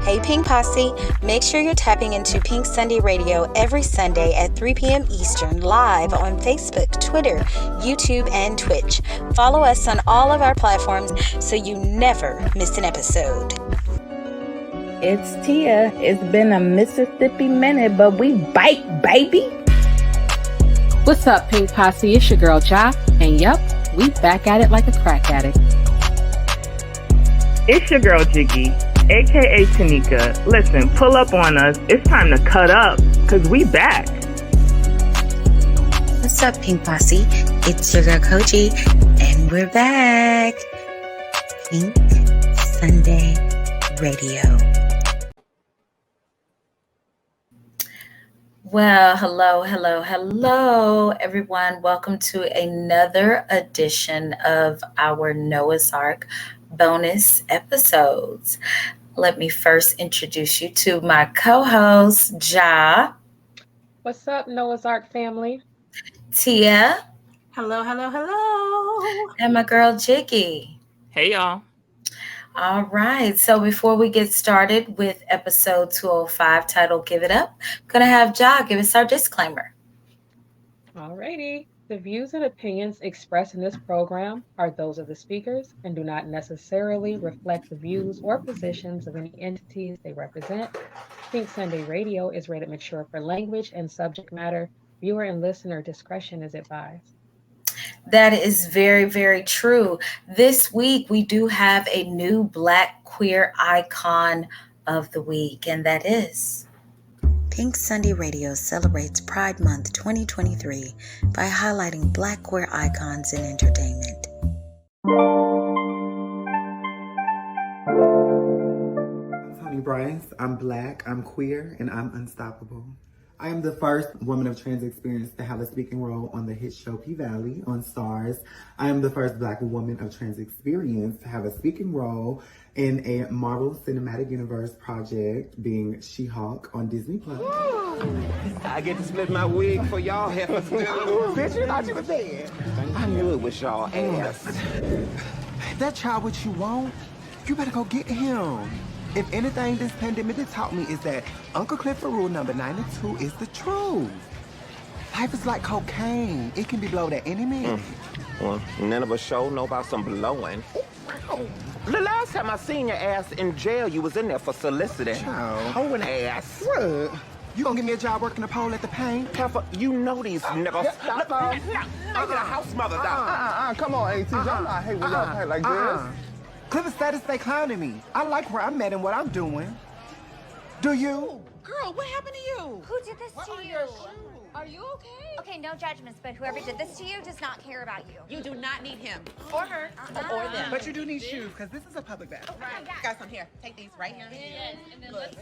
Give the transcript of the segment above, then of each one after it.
Hey Pink Posse, make sure you're tapping into Pink Sunday Radio every Sunday at 3 p.m. Eastern live on Facebook, Twitter, YouTube, and Twitch. Follow us on all of our platforms so you never miss an episode. It's Tia. It's been a Mississippi minute, but we bite, baby. What's up, Pink Posse? It's your girl, Ja. And yup, we back at it like a crack addict. It's your girl, Jiggy, a.k.a. Tanika. Listen, pull up on us. It's time to cut up, because we back. What's up, Pink Posse? It's your girl, Kogi, and we're back. Pink Sunday Radio. Well, hello, everyone. Welcome to another edition of our Noah's Ark bonus episodes. Let me first introduce you to my co-host, Ja. What's up, Noah's Ark family? Tia. Hello. And my girl, Jiggy. Hey, y'all. All right. So before we get started with episode 205 titled Give It Up, I'm going to have Ja give us our disclaimer. Alrighty. The views and opinions expressed in this program are those of the speakers and do not necessarily reflect the views or positions of any entities they represent. Pink Sunday Radio is rated mature for language and subject matter. Viewer and listener discretion is advised. That is very, very true. This week, we do have a new Black queer icon of the week, and that is Pink Sunday Radio celebrates Pride Month 2023 by highlighting Black queer icons in entertainment. I'm Tony Bryce. I'm Black, I'm queer, and I'm unstoppable. I am the first woman of trans experience to have a speaking role on the hit show P-Valley on Stars. I am the first Black woman of trans experience to have a speaking role in a Marvel Cinematic Universe project, being She-Hulk on Disney+. I get to split my wig for y'all help. Bitch, you thought you was dead. I knew it was y'all ass. That child what you want, you better go get him. If anything this pandemic has taught me is that Uncle Clifford rule number 92 is the truth. Life is like cocaine. It can be blowed at any minute. Well, none of us sure know about some blowing. The last time I seen your ass in jail, you was in there for soliciting. Child. Hoeing ass. What? You gonna give me a job working the pole at the paint? Careful, you know these niggas. Look, Make it a house mother, dog. Come on, AT. I'm not hating when y'all paint like this. Clifford status stay clowning me. I like where I'm at and what I'm doing. Do you? Girl, what happened to you? Who did this to you? Are you okay? Okay, no judgments, but whoever did this to you does not care about you. You do not need him. Or her. Or them. But you do need shoes, because this is a public bathroom. Right. Got some here. Take these right here. Yes, and then let's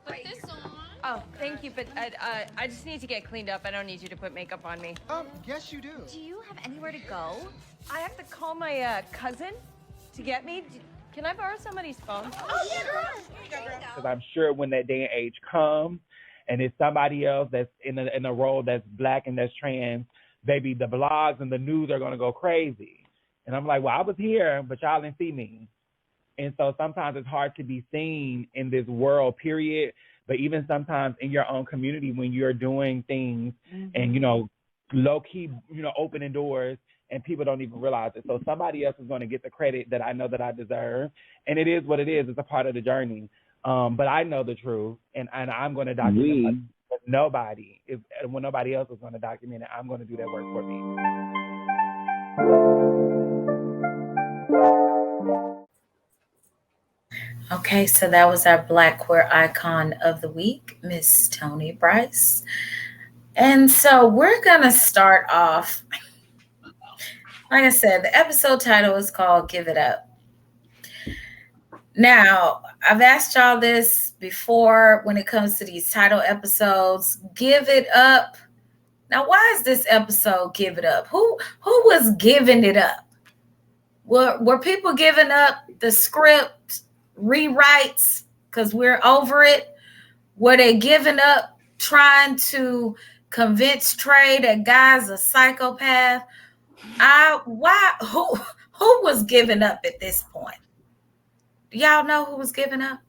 put this on. Oh, thank you, but I just need to get cleaned up. I don't need you to put makeup on me. Yes, you do. Do you have anywhere to go? I have to call my cousin to get me. Can I borrow somebody's phone? Oh, sure. Because I'm sure when that day and age comes, and it's somebody else that's in a role that's Black and that's trans, baby, the blogs and the news are gonna go crazy. And I'm like, well, I was here, but y'all didn't see me. And so sometimes it's hard to be seen in this world, period. But even sometimes in your own community, when you're doing things and, low key, opening doors, and people don't even realize it. So somebody else is going to get the credit that I know that I deserve. And it is what it is. It's a part of the journey. But I know the truth, and I'm going to document it. When nobody else is going to document it, I'm going to do that work for me. Okay, so that was our Black queer icon of the week, Miss Tony Bryce. And so we're going to start off. Like I said, the episode title is called Give It Up. Now, I've asked y'all this before when it comes to these title episodes. Give it up. Now, why is this episode Give It Up? Who was giving it up? Were people giving up the script, rewrites, because we're over it? Were they giving up trying to convince Trey that guy's a psychopath? Who was giving up at this point? Do y'all know who was giving up?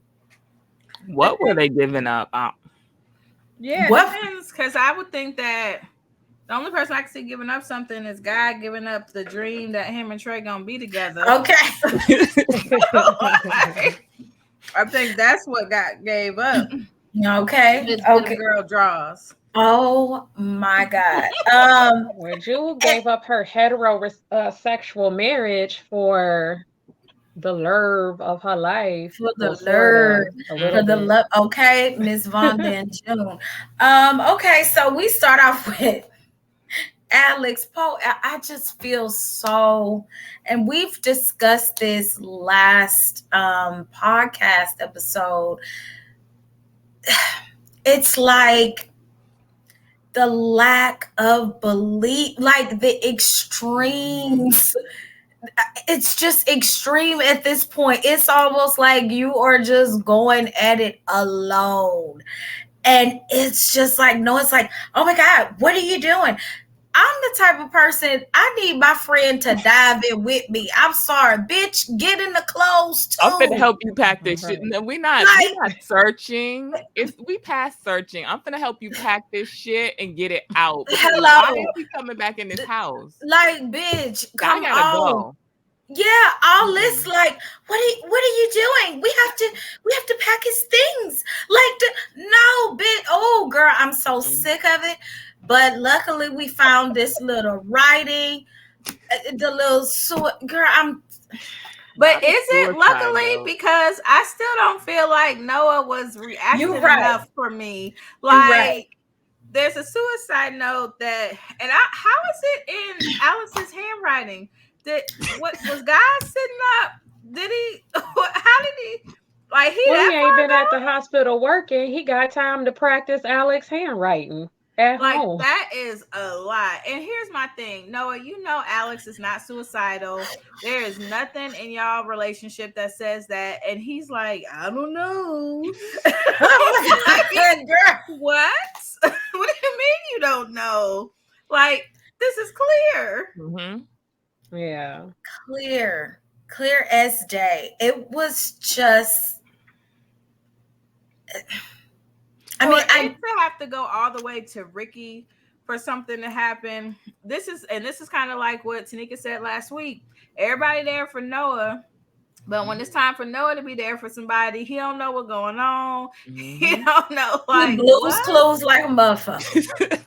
What were they giving up? Yeah, it depends. Because I would think that the only person I can see giving up something is God giving up the dream that him and Trey gonna be together. Okay. I think that's what God gave up. Okay. This Okay. girl draws. Oh my God. Well, Jewel gave up her heterosexual marriage for the love of her life. For the sorta, love, a little for the bit. love. Okay, Miss Vonda and June. Okay, so we start off with Alex Poe. I just feel so, and we've discussed this last podcast episode. It's like the lack of belief, like the extremes. It's just extreme at this point. It's almost like you are just going at it alone. And it's just like, no, it's like, oh my God, what are you doing? I'm the type of person, I need my friend to dive in with me. I'm sorry, bitch, get in the clothes too. I'm finna help you pack this shit. No, we're not searching. We past searching. I'm finna help you pack this shit and get it out. Hello. Why are we coming back in this house? Like, bitch, come I gotta on. go. Yeah, all this like, what are you doing? We have to pack his things. Like, no, bitch. Oh, girl, I'm so sick of it. But luckily, we found this little writing, the little girl. But is it luckily? Because I still don't feel like Noah was reacting enough for me. Like, there's a suicide note that, and how is it in Alice's handwriting? What was God sitting up? Did he? How did he? Like he ain't been at the hospital working. He got time to practice Alex's handwriting at home. That is a lot. And here's my thing, Noah. You know Alex is not suicidal. There is nothing in y'all relationship that says that. And he's like, I don't know. Girl, what? What do you mean you don't know? Like, this is clear. Mm-hmm. Yeah. Clear as day. It was just, I have to go all the way to Ricky for something to happen. This is kind of like what Tanika said last week. Everybody there for Noah, but when it's time for Noah to be there for somebody, he don't know what's going on. Mm-hmm. He don't know, like, he Blue's Clues like a motherfucker.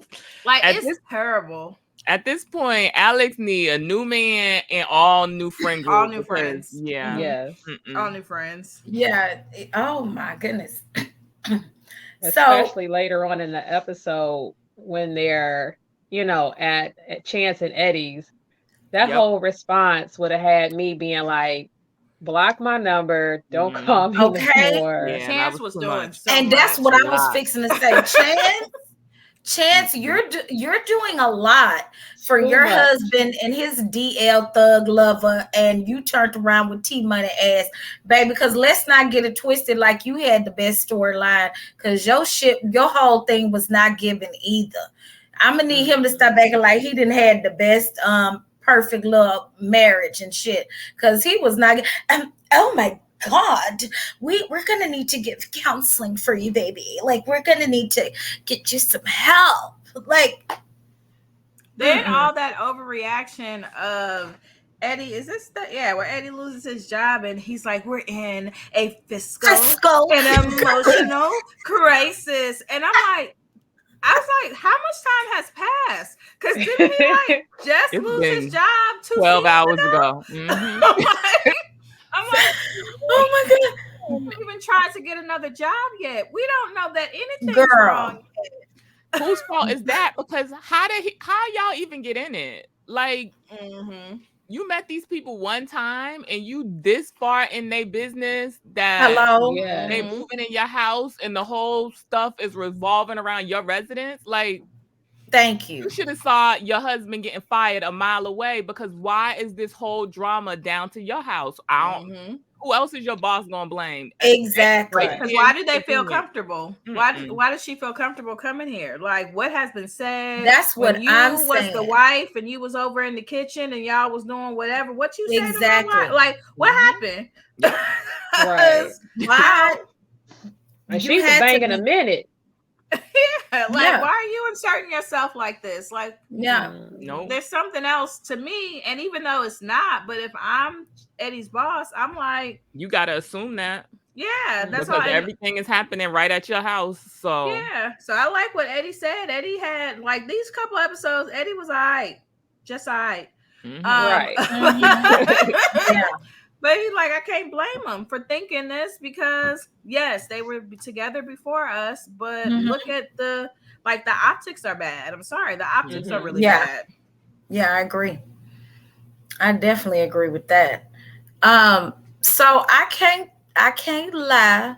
Like, it's terrible. At this point, Alex need a new man and all new friend group. All new friends. Yeah. Yes. All new friends. Yeah. Oh my goodness. Especially later on in the episode when they're, at Chance and Eddie's. That whole response would have had me being like, block my number, don't call me anymore. Yeah, Chance was doing so and much. That's what I was fixing to say. Chance, you're doing a lot for your husband and his DL thug lover, and you turned around with T-Money ass, baby. Because let's not get it twisted. Like, you had the best storyline, because your whole thing was not given either. I'm gonna need him to stop acting like he didn't have the best perfect love marriage and shit, because he was not. Oh my God, we're gonna need to give counseling for you, baby. Like, we're gonna need to get you some help. Like, then all that overreaction of Eddie, where Eddie loses his job and he's like, we're in a fiscal and emotional crisis. And I was like, how much time has passed? Because didn't he just lose his job 12 hours ago? Mm-hmm. I'm like, oh my God. We haven't even tried to get another job yet. We don't know that anything's wrong yet. Whose fault is that? Because how y'all even get in it? Like, you met these people one time and you this far in their business that they moving in your house and the whole stuff is revolving around your residence. Like, thank you. You should have saw your husband getting fired a mile away, because why is this whole drama down to your house? Who else is your boss gonna blame? Exactly. Because why do they feel comfortable? Why does she feel comfortable coming here? Like, what has been said? That's what I'm saying. You was the wife and you was over in the kitchen and y'all was doing whatever. What you said? Exactly. Like, what happened? Right. And she was banging a minute. Why are you inserting yourself like this? Like, there's something else to me, and even though it's not, but if I'm Eddie's boss, I'm like, you gotta assume that. Yeah, that's because everything is happening right at your house. So so I like what Eddie said. Eddie had like these couple episodes. Eddie was just all right. Right. But he's like, I can't blame him for thinking this because yes, they were together before us, but look at the optics are bad. I'm sorry, the optics are really bad. Yeah, I agree. I definitely agree with that. So I can't lie.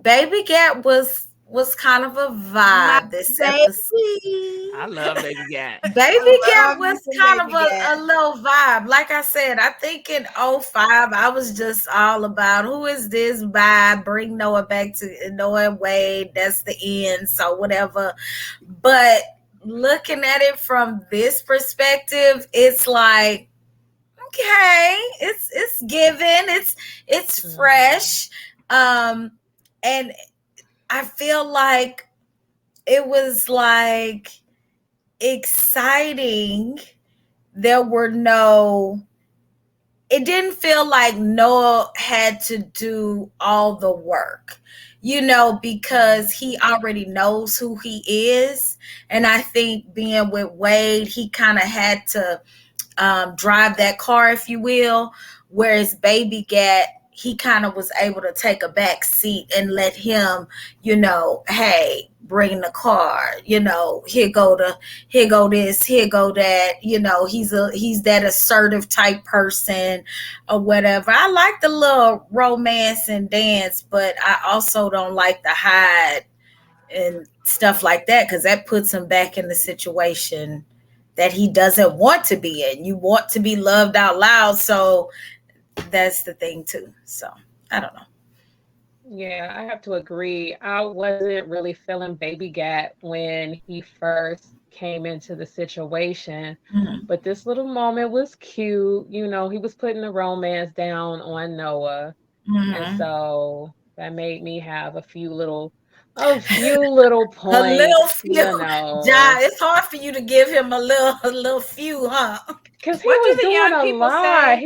Baby Gat was kind of a vibe this episode. I love Baby Gat. Baby Gat was kind of a little vibe. Like I said, I think in 05, I was just all about who is this vibe? Bring Noah back to Noah and Wade. That's the end. So whatever. But looking at it from this perspective, it's like, okay, it's given, it's fresh. And I feel like it was like exciting. It didn't feel like Noah had to do all the work, because he already knows who he is. And I think being with Wade, he kind of had to drive that car, if you will, whereas Baby Gat, he kind of was able to take a back seat and let him, hey, bring the car, here go this, here go that, he's that assertive type person or whatever. I like the little romance and dance, but I also don't like the hide and stuff like that, because that puts him back in the situation that he doesn't want to be in. You want to be loved out loud, so that's the thing too. So I don't know. Yeah, I have to agree. I wasn't really feeling Baby Gat when he first came into the situation, but this little moment was cute. He was putting the romance down on Noah, and so that made me have a few little points. A little few. Ja, it's hard for you to give him a little few, huh? Because he was doing a lot. I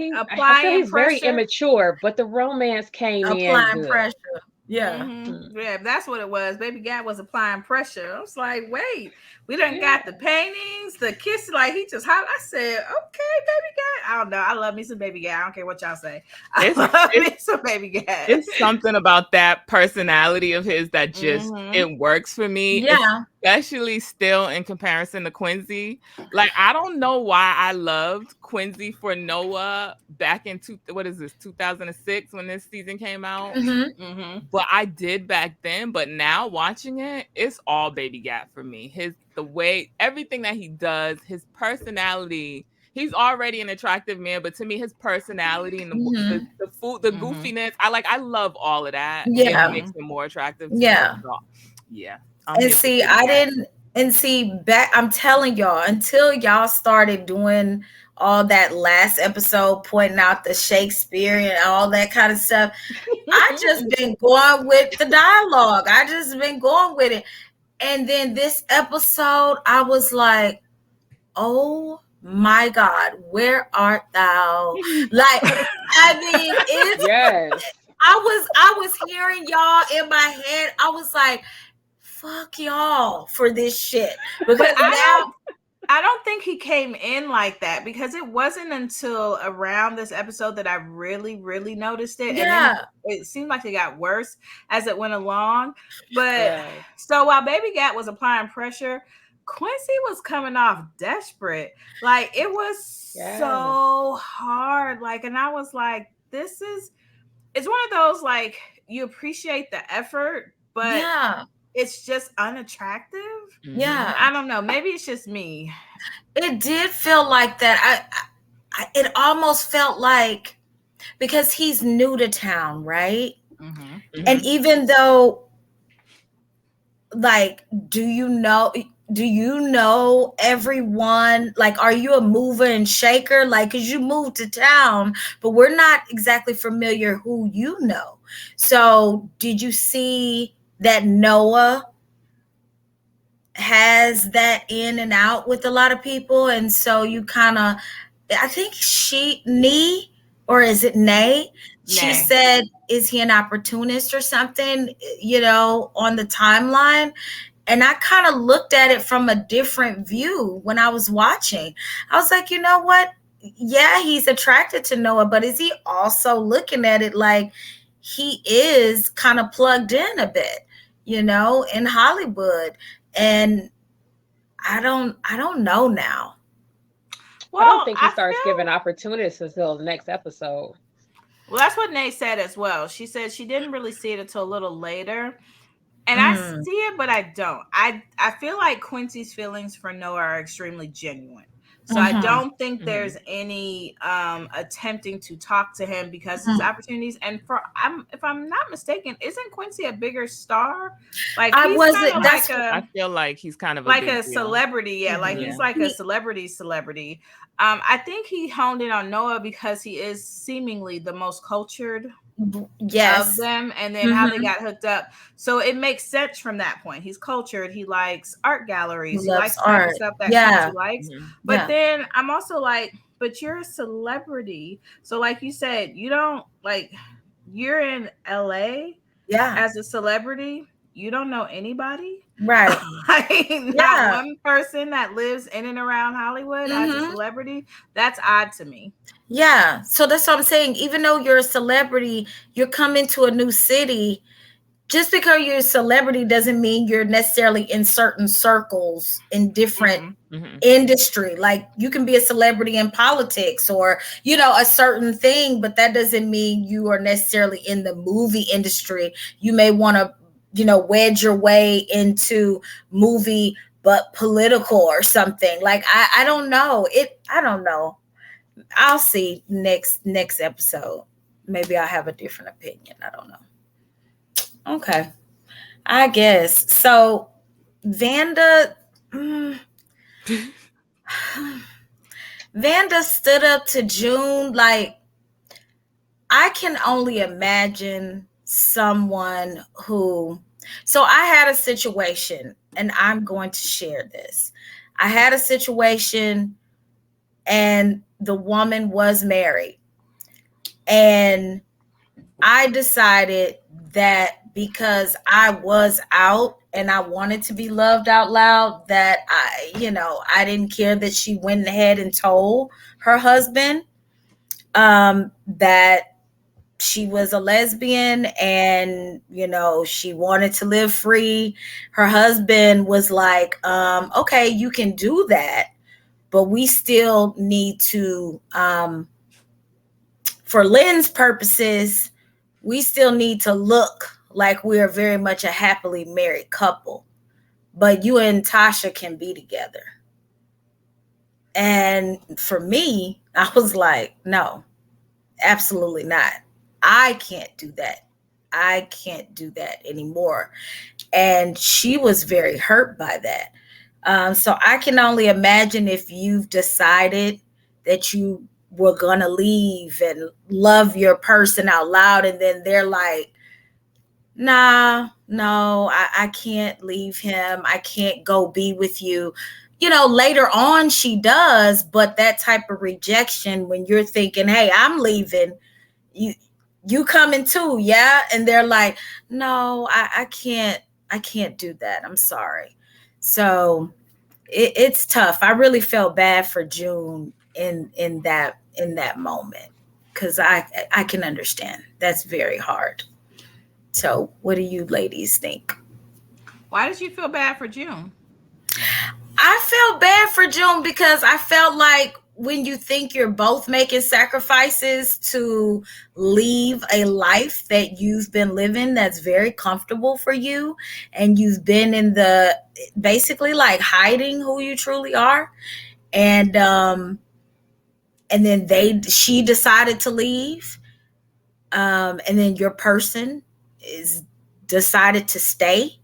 feel he's very immature, but the romance came in applying good. pressure. Yeah. Yeah, that's what it was. Baby Gat was applying pressure. I was like, wait, we done got the paintings, the kiss, like he just I said, okay, Baby Gat. I don't know. I love me some Baby Gat. I don't care what y'all say. I love me some Baby Gat. It's something about that personality of his that just it works for me. Yeah. Especially still in comparison to Quincy. Like, I don't know why I loved Quincy for Noah back in 2006 when this season came out. But I did back then. But now watching it, it's all Baby Gat for me. The way, everything that he does, his personality. He's already an attractive man, but to me, his personality and the goofiness, I love all of that. Yeah, it makes him more attractive. Yeah, yeah. And see, I'm telling y'all, until y'all started doing all that last episode, pointing out the Shakespeare and all that kind of stuff, I just been going with the dialogue. I just been going with it. And then this episode, I was like, oh my God, where art thou? Like, I mean, it's I was hearing y'all in my head. I was like, fuck y'all for this shit. Because I don't think he came in like that, because it wasn't until around this episode that I really, really noticed it. Yeah. And then it seemed like it got worse as it went along. But so while Baby Gat was applying pressure, Quincy was coming off desperate. Like, it was so hard. Like, and I was like, it's one of those, like, you appreciate the effort, but it's just unattractive. Yeah. I don't know. Maybe it's just me. It did feel like that. It almost felt like, because he's new to town, right? And even though, like, do you know, do you know everyone? Like, are you a mover and shaker? Like, because you moved to town, but we're not exactly familiar who you know. So did you see that Noah has that in and out with a lot of people? And so you kind of, I think Nee, or is it Nay? She said, is he an opportunist or something, on the timeline? And I kind of looked at it from a different view when I was watching. I was like, you know what? Yeah, he's attracted to Noah, but is he also looking at it like he is kind of plugged in a bit, in Hollywood? And I don't know now. Well, I don't think he starts giving opportunities until the next episode. Well, that's what Nay said as well. She said she didn't really see it until a little later. And I see it, but I don't. I feel like Quincy's feelings for Noah are extremely genuine. So I don't think there's any attempting to talk to him because his opportunities. And if I'm not mistaken, isn't Quincy a bigger star? Like I feel like he's kind of like a celebrity. Yeah, like he's like a celebrity. I think he honed in on Noah because he is seemingly the most cultured of them, and then how they got hooked up. So it makes sense from that point. He's cultured. He likes art galleries. He likes the type of stuff that Quincy likes. But then I'm also like, but you're a celebrity. So like you said, you don't like, you're in LA as a celebrity. You don't know anybody. Right. Not one person that lives in and around Hollywood as a celebrity. That's odd to me. Yeah. So that's what I'm saying. Even though you're a celebrity, you're coming to a new city. Just because you're a celebrity doesn't mean you're necessarily in certain circles in different industry. Like you can be a celebrity in politics or, a certain thing, but that doesn't mean you are necessarily in the movie industry. You may want to, wedge your way into movie, but political or something. Like, I don't know. I don't know. I'll see next episode. Maybe I'll have a different opinion. I don't know. Okay. I guess. So Vanda Vanda stood up to June. Like, I can only imagine someone who, so I had a situation, and I'm going to share this. I had a situation, and the woman was married. And I decided that because I was out and I wanted to be loved out loud, that I didn't care that she went ahead and told her husband that she was a lesbian and, she wanted to live free. Her husband was like, okay, you can do that, but we still need to, for Lynn's purposes, we still need to look like we are very much a happily married couple. But you and Tasha can be together. And for me, I was like, no, absolutely not. I can't do that. I can't do that anymore. And she was very hurt by that. So I can only imagine if you've decided that you were going to leave and love your person out loud, and then they're like, nah, no, I can't leave him. I can't go be with you. Later on she does, but that type of rejection when you're thinking, hey, I'm leaving, you coming too, yeah? And they're like, no, I can't do that. I'm sorry. So it's tough. I really felt bad for June in that moment, because I can understand. That's very hard. So what do you ladies think? Why did you feel bad for June? I felt bad for June because I felt like when you think you're both making sacrifices to leave a life that you've been living that's very comfortable for you, and you've been in the basically like hiding who you truly are, and then she decided to leave, and then your person is decided to stay,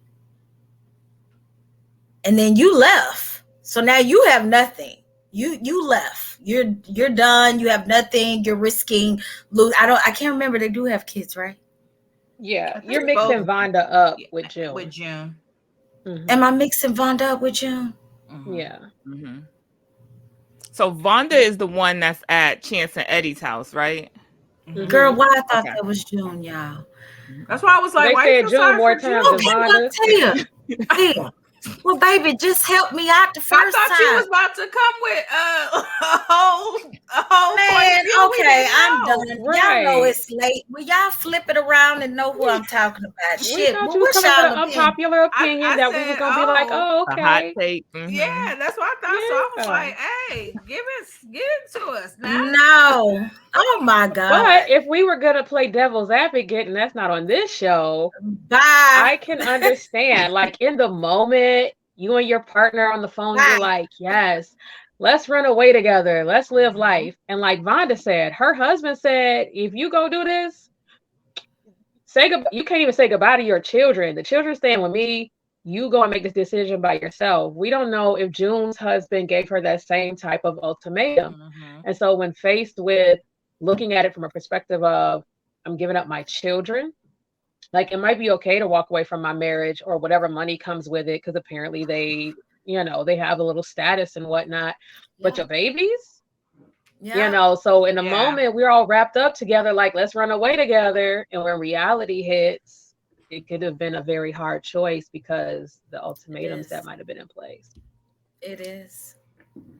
and then you left. So now you have nothing. You left. You're done. You have nothing. You're risking lose. I can't remember. They do have kids, right? Yeah, you're mixing Vonda up with June. Mm-hmm. Am I mixing Vonda up with June? Mm-hmm. Yeah. Mm-hmm. So Vonda is the one that's at Chance and Eddie's house, right? Mm-hmm. Girl, why I thought that was June, y'all. That's why I was like, they why said June more times than Vonda. Tia. Well, baby, just help me out the first time. I thought you was about to come with a whole man. Okay, I'm done. Right. Y'all know it's late. Will y'all flip it around and know who I'm talking about? We thought you was coming with an unpopular opinion that we was gonna be like, oh, okay. A hot take. Mm-hmm. Yeah, that's what I thought. Yeah. So I was like, hey, give it to us now. No. Oh my God. But if we were gonna play devil's advocate, and that's not on this show, I can understand. Like in the moment, you and your partner on the phone, you're like, yes, let's run away together. Let's live life. And like Vonda said, her husband said, if you go do this, say goodbye. You can't even say goodbye to your children. The children staying with me. You go and make this decision by yourself. We don't know if June's husband gave her that same type of ultimatum. Mm-hmm. And so when faced with looking at it from a perspective of, I'm giving up my children, like it might be okay to walk away from my marriage or whatever money comes with it, because apparently they, they have a little status and whatnot. But your babies, so in the moment we're all wrapped up together, like let's run away together. And when reality hits, it could have been a very hard choice because the ultimatums that might have been in place. It is.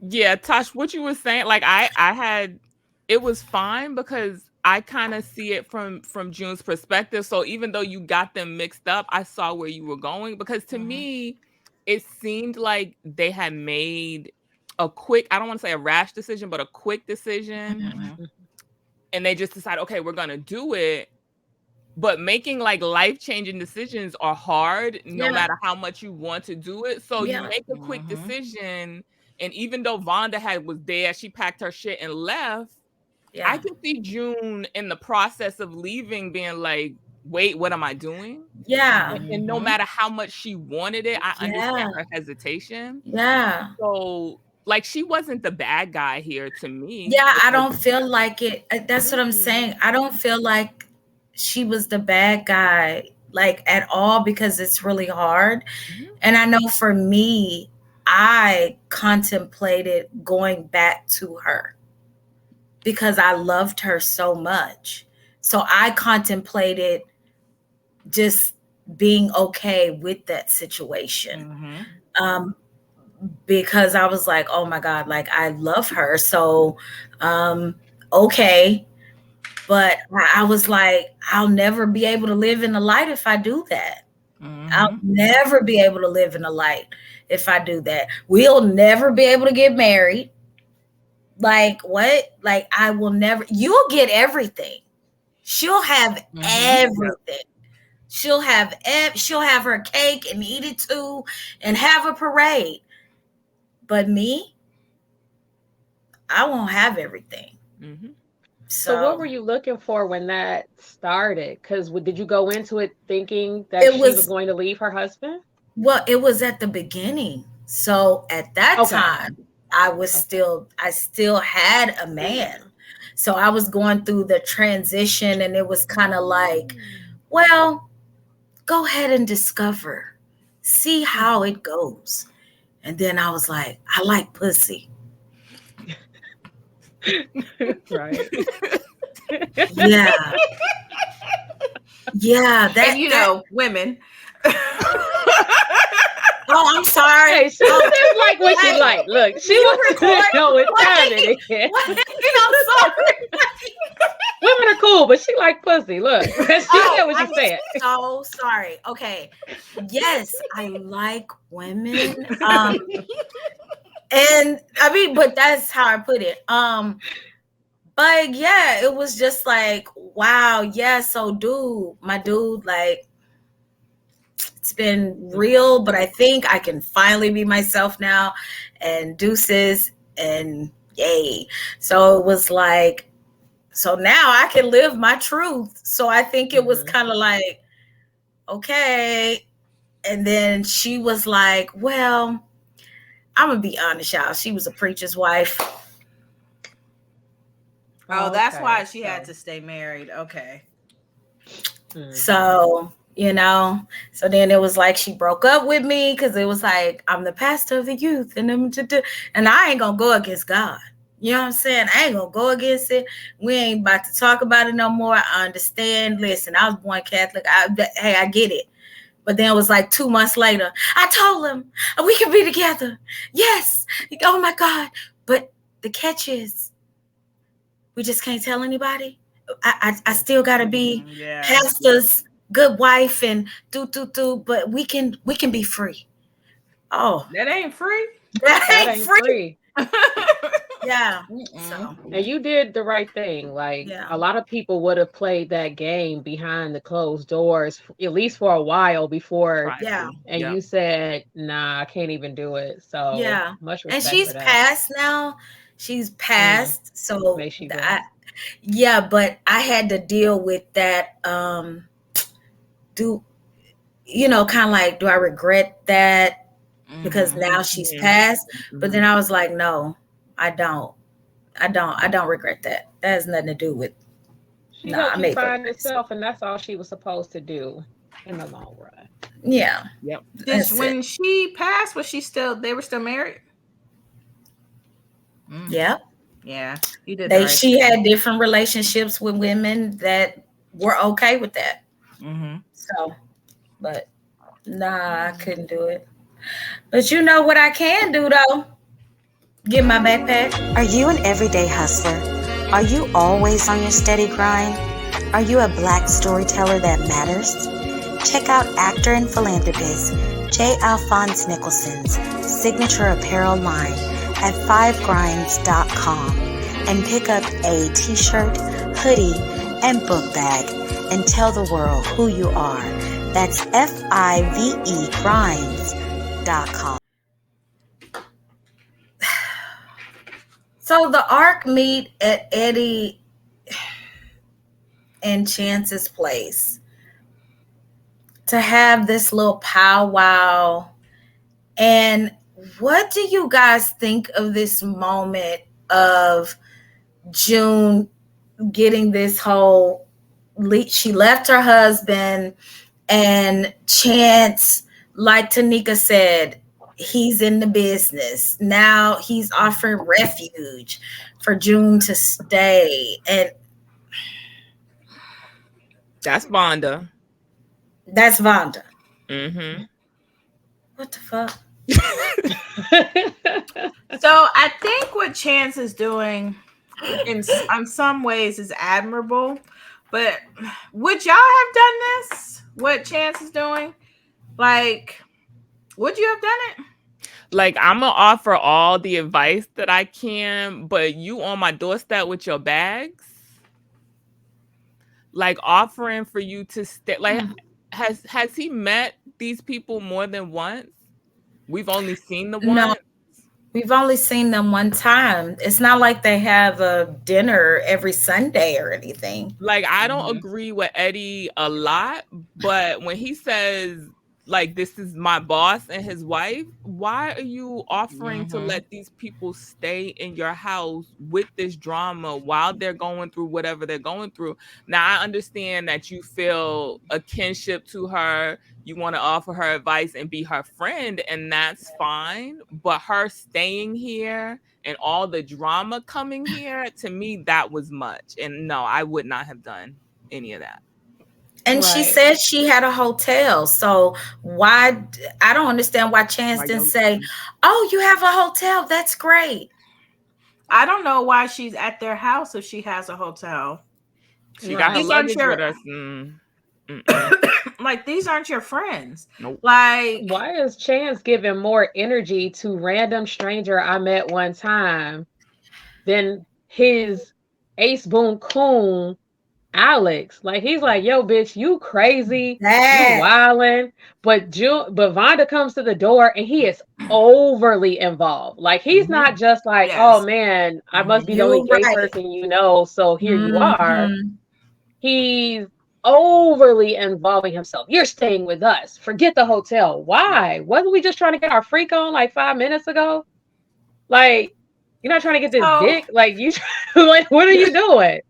Yeah, Tosh, what you were saying, like I had, it was fine because I kind of see it from June's perspective. So even though you got them mixed up, I saw where you were going, because to me, it seemed like they had made a quick, I don't want to say a rash decision, but a quick decision. Mm-hmm. And they just decided, okay, we're going to do it. But making like life-changing decisions are hard, no matter how much you want to do it. So you make a quick decision. And even though Vonda was there, she packed her shit and left. Yeah. I can see June in the process of leaving being like, wait, what am I doing? Yeah. And no matter how much she wanted it, I understand her hesitation. Yeah. So like, she wasn't the bad guy here to me. Yeah, I don't feel like it. That's what I'm saying. I don't feel like she was the bad guy, like at all, because it's really hard. Mm-hmm. And I know for me, I contemplated going back to her because I loved her so much. So I contemplated just being okay with that situation. Mm-hmm. Because I was like, oh my God, like I love her. So, okay. But I was like, I'll never be able to live in the light if I do that. Mm-hmm. I'll never be able to live in the light if I do that. We'll never be able to get married. Like what? Like I will never. You'll get everything. She'll have everything. She'll have her cake and eat it too, and have a parade. But me, I won't have everything. Mm-hmm. So what were you looking for when that started? Because did you go into it thinking that she was going to leave her husband? Well, it was at the beginning. So at that time, I still had a man. So I was going through the transition, and it was kind of like, well, go ahead and discover, see how it goes. And then I was like, I like pussy. Right. Yeah. Yeah. That women. Oh, I'm sorry. Hey, she just like what she like. Look, she was know what time it is. I'm sorry. Women are cool, but she like pussy. Look, she said what she said. So sorry. Okay. Yes, I like women. And I mean, but that's how I put it. But yeah, it was just like, wow, yeah. So my dude, like, it's been real, but I think I can finally be myself now, and deuces and yay. So it was like, so now I can live my truth. So I think it was kind of like, okay. And then she was like, well, I'm going to be honest, y'all. She was a preacher's wife. Oh, that's why she had to stay married. Okay. So, so then it was like she broke up with me because it was like, I'm the pastor of the youth. And I ain't going to go against God. You know what I'm saying? I ain't going to go against it. We ain't about to talk about it no more. I understand. Listen, I was born Catholic. Hey, I get it. But then it was like 2 months later, I told him we can be together. Yes. Oh my God. But the catch is we just can't tell anybody. I still gotta be pastor's good wife and but we can be free. Oh, that ain't free. That ain't free. Yeah. So. And you did the right thing. Like a lot of people would have played that game behind the closed doors, at least for a while before. Yeah. And you said, nah, I can't even do it. So much respect. And she's for that. passed now. She's passed. So she but I had to deal with that. Kind of like, do I regret that? Because now she's passed. But then I was like, no, I don't regret that. That has nothing to do with. She helped you find herself, and that's all she was supposed to do in the long run. Yeah. Yep. When she passed, they were still married? Yep. Yeah. You did she had different relationships with women that were okay with that. So, but nah, I couldn't do it. But you know what I can do though? Get my backpack. Are you an everyday hustler? Are you always on your steady grind? Are you a Black storyteller that matters? Check out actor and philanthropist J. Alphonse Nicholson's signature apparel line at fivegrinds.com and pick up a t-shirt, hoodie, and book bag and tell the world who you are. That's FIVE Grinds.com. So the ARC meet at Eddie and Chance's place to have this little powwow. And what do you guys think of this moment of June getting this whole, she left her husband and Chance, like Tanika said, he's in the business. Now he's offering refuge for June to stay. And that's Vonda. That's Vonda. Mm-hmm. What the fuck? So I think what Chance is doing in some ways is admirable, but would y'all have done this? What Chance is doing? Like, would you have done it? Like, I'm gonna offer all the advice that I can, but you on my doorstep with your bags, like offering for you to stay. Like, has he met these people more than once? We've only seen the one. No, we've only seen them one time. It's not like they have a dinner every Sunday or anything. Like, I don't agree with Eddie a lot, but when he says, like, this is my boss and his wife, why are you offering to let these people stay in your house with this drama while they're going through whatever they're going through? Now, I understand that you feel a kinship to her. You want to offer her advice and be her friend, and that's fine. But her staying here and all the drama coming here, to me, that was much. And no, I would not have done any of that. And she said she had a hotel. So why? I don't understand why Chance didn't say, oh, you have a hotel. That's great. I don't know why she's at their house if she has a hotel. She got her luggage with us. Like, these aren't your friends. Nope. Like, why is Chance giving more energy to random stranger I met one time than his ace boon coon Alex? Like, he's like, yo, bitch, you crazy, you wildin'. But Vonda comes to the door and he is overly involved. Like, he's not just like, oh man, I must be the only gay person you know, so here you are. He's overly involving himself. You're staying with us. Forget the hotel. Why? Wasn't we just trying to get our freak on like 5 minutes ago? Like, you're not trying to get this dick? Like, you like, what are you doing?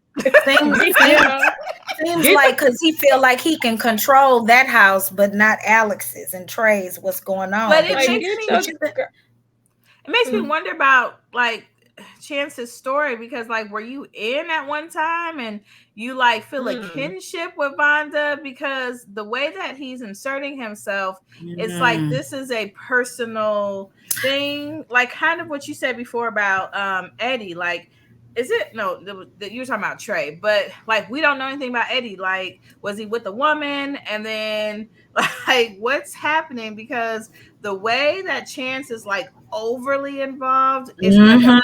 Seems like because he feel like he can control that house, but not Alex's and Trey's. What's going on? But it makes me wonder about like Chance's story, because like, were you in at one time and you like feel a kinship with Vonda? Because the way that he's inserting himself, it's like this is a personal thing, like kind of what you said before about Eddie. Like, is it no? You were talking about Trey, but like we don't know anything about Eddie. Like, was he with a woman, and then like what's happening? Because the way that Chance is like overly involved is like a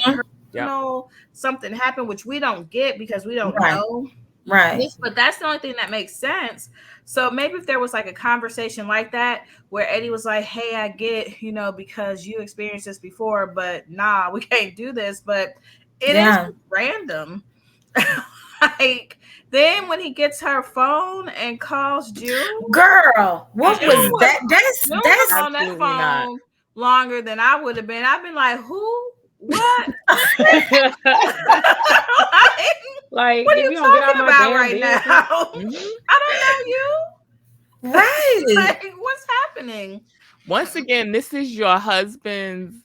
personal something happened, which we don't get because we don't know. Right. But that's the only thing that makes sense. So maybe if there was like a conversation like that where Eddie was like, hey, I get, because you experienced this before, but nah, we can't do this. But it is random. Like, then when he gets her phone and calls June, girl, what was that? That's on that phone longer than I would have been. I've been like, who? What? Like, what are you talking about right now? I don't know you. Right. Like, what's happening? Once again, this is your husband's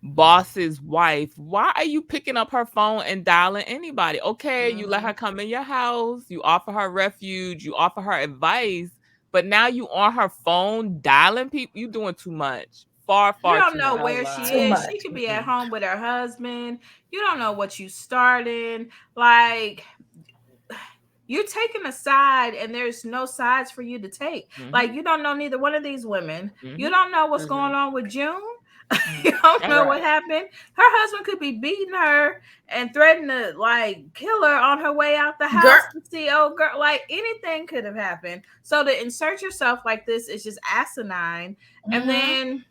boss's wife. Why are you picking up her phone and dialing anybody? Okay, you let her come in your house, you offer her refuge, you offer her advice, but now you on her phone dialing people. You doing too much. Far you don't too know much. where she is. She could be at home with her husband. You don't know what you started. Like, you're taking a side and there's no sides for you to take. Like, you don't know neither one of these women. You don't know what's going on with June. You don't know what happened. Her husband could be beating her and threatening to like kill her on her way out the house to see old girl. Like, anything could have happened. So to insert yourself like this is just asinine. And then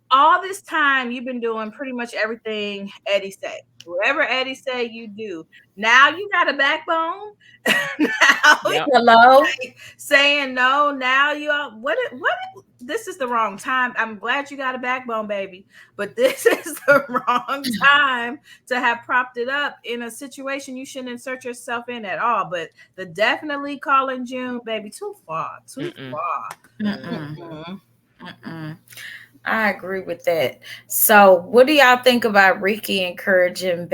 all this time you've been doing pretty much everything Eddie said. Whatever Eddie said, you do. Now you got a backbone. Hello, saying no. Now you are what? This is the wrong time. I'm glad you got a backbone, baby, but this is the wrong time to have propped it up in a situation you shouldn't insert yourself in at all. But the definitely calling June, baby, too far. I agree with that. So, what do y'all think about Ricky encouraging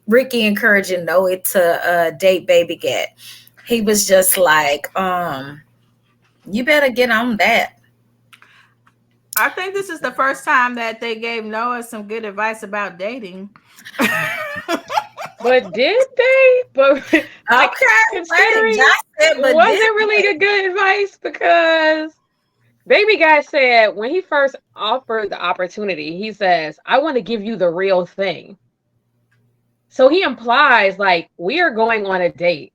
Ricky encouraging Noah to date Baby Gat? He was just like, you better get on that. I think this is the first time that they gave Noah some good advice about dating. But did they? But like, considering, was it really the good advice? Because Baby Guy said when he first offered the opportunity, he says, I want to give you the real thing. So he implies like we are going on a date.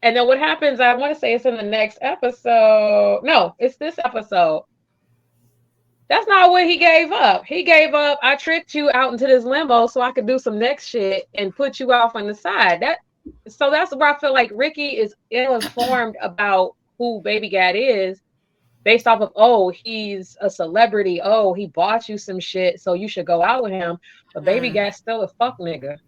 And then what happens, I want to say it's in the next episode. No, it's this episode. That's not what he gave up. He gave up, I tricked you out into this limo so I could do some next shit and put you off on the side. So that's where I feel like Ricky is ill-informed about who Baby Gat is based off of, oh, he's a celebrity. Oh, he bought you some shit, so you should go out with him. But Baby Gat's still a fuck nigga.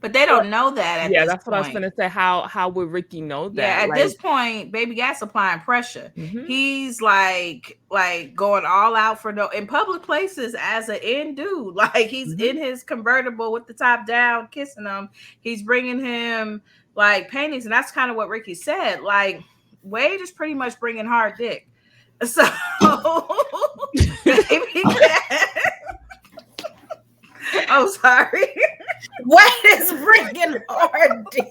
But they don't know that at this that's point. What I was gonna say. How would Ricky know that? Yeah, at this point, Baby Gat's applying pressure. He's like going all out for in public places as an end dude. Like, he's in his convertible with the top down, kissing him. He's bringing him like paintings, and that's kind of what Ricky said. Like, Wade is pretty much bringing hard dick. So, Baby Gat. Oh, sorry. What is bringing hard dick?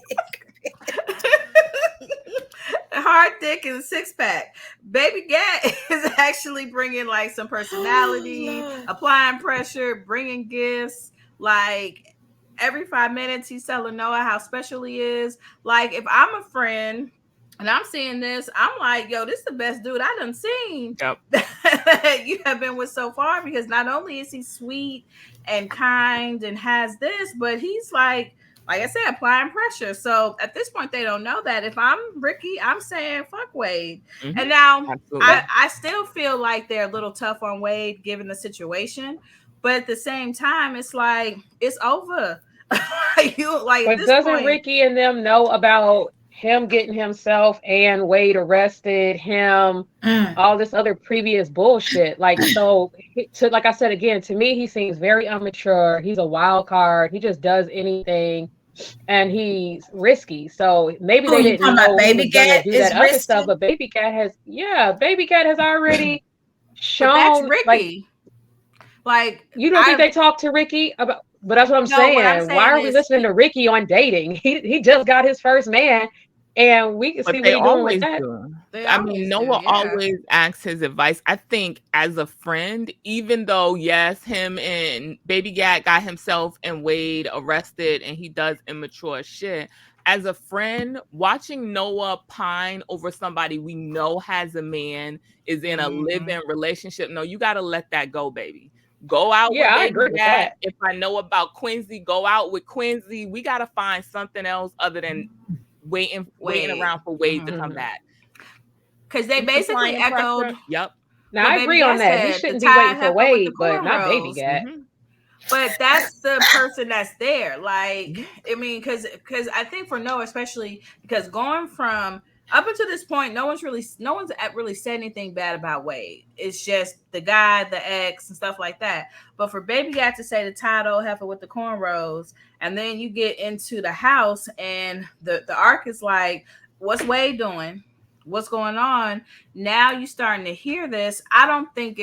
Hard dick and six pack. Baby Gat is actually bringing like some personality, applying pressure, bringing gifts. Like, every 5 minutes, he's telling Noah how special he is. Like, if I'm a friend and I'm seeing this, I'm like, yo, this is the best dude I done seen that you have been with so far, because not only is he sweet and kind and has this, but he's like like I said, applying pressure. So at this point, they don't know that. If I'm Ricky, I'm saying fuck Wade. And now I still feel like they're a little tough on Wade given the situation. But at the same time, it's like it's over. But doesn't Ricky and them know about him getting himself and Wade arrested, all this other previous bullshit? Like, so like I said again, to me, he seems very immature. He's a wild card. He just does anything, and he's risky. So maybe they didn't know he was gonna do that other stuff. But Baby Cat has already shown. But that's Ricky. Like, you don't think they talked to Ricky about? But that's what I'm saying. Why are we listening to Ricky on dating? He just got his first man, and we can see what he's doing with that. I mean, Noah always asks his advice. I think as a friend, even though, yes, him and Baby Gat got himself and Wade arrested and he does immature shit, as a friend, watching Noah pine over somebody we know has a man, is in a live-in relationship, no, you got to let that go, baby. Go out with Baby Gat. If I know about Quincy, go out with Quincy. We got to find something else other than waiting around for Wade to come back. Because they basically echoed. Yep. Now I agree on that. He shouldn't be waiting for Wade, but not Baby Gat. But that's the person that's there. Like, I mean, because I think for Noah, especially because going from up until this point, no one's really said anything bad about Wade. It's just the guy, the ex, and stuff like that. But for Baby Gat to say the title heifer with the cornrows, and then you get into the house, and the arc is like, what's Wade doing? What's going on? Now you starting to hear this. I don't think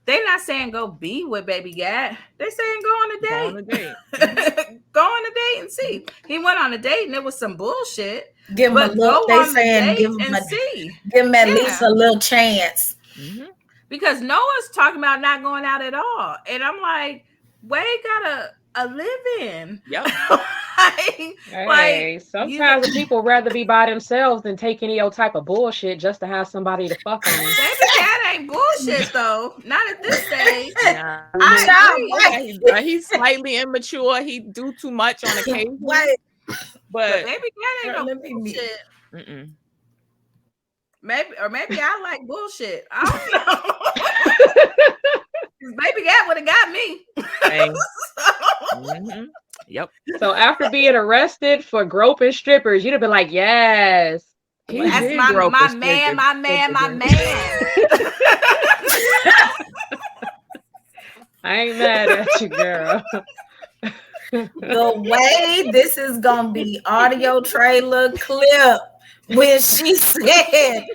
they're not saying go be with Baby Gat. They're saying go on a date. Go on a date. Go on a date and see. He went on a date and it was some bullshit. Give him a little. They saying give him at least a little chance. Because Noah's talking about not going out at all, and I'm like, Wade got a live-in. Yep. Hey, sometimes people rather be by themselves than take any old type of bullshit just to have somebody to fuck on. Baby Cat ain't bullshit though. Not at this stage. He's slightly immature. He do too much on occasion. But Baby Cat ain't no bullshit. Maybe I like bullshit. I don't know. Baby Cat would have got me. Yep. So after being arrested for groping strippers, you'd have been like, yes. That's my man. I ain't mad at you, girl. The way this is gonna be audio trailer clip when she said,